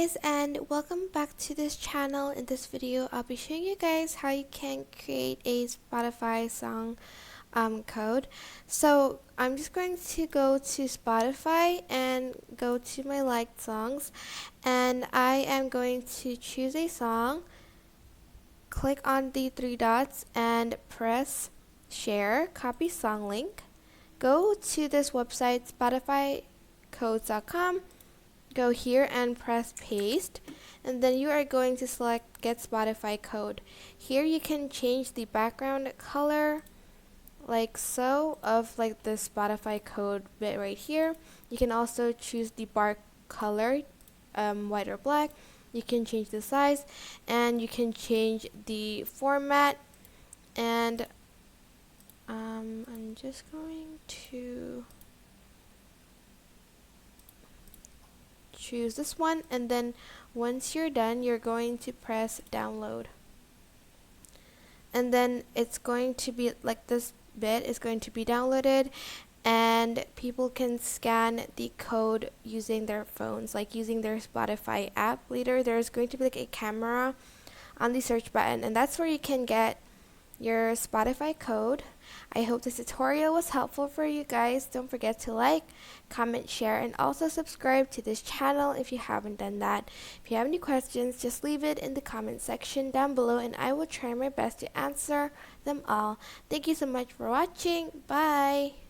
guys, and welcome back to this channel. In this video I'll be showing you guys how you can create a Spotify song code. So I'm just going to go to Spotify and go to my liked songs, and I am going to choose a song, click on the three dots and press share, copy song link, go to this website spotifycodes.com, go here and press paste, and then you are going to select get Spotify code. Here you can change the background color like so of like the Spotify code bit right here. You can also choose the bar color, white or black. You can change the size, and you can change the format, and I'm just going to choose this one, and then once you're done you're going to press download, and then it's going to be like this bit is going to be downloaded, and people can scan the code using their phones, like using their Spotify app. Later there's going to be like a camera on the search button, and that's where you can get your Spotify code. I hope this tutorial was helpful for you guys. Don't forget to like, comment, share, and also subscribe to this channel if you haven't done that. If you have any questions, just leave it in the comment section down below and I will try my best to answer them all. Thank you so much for watching. Bye!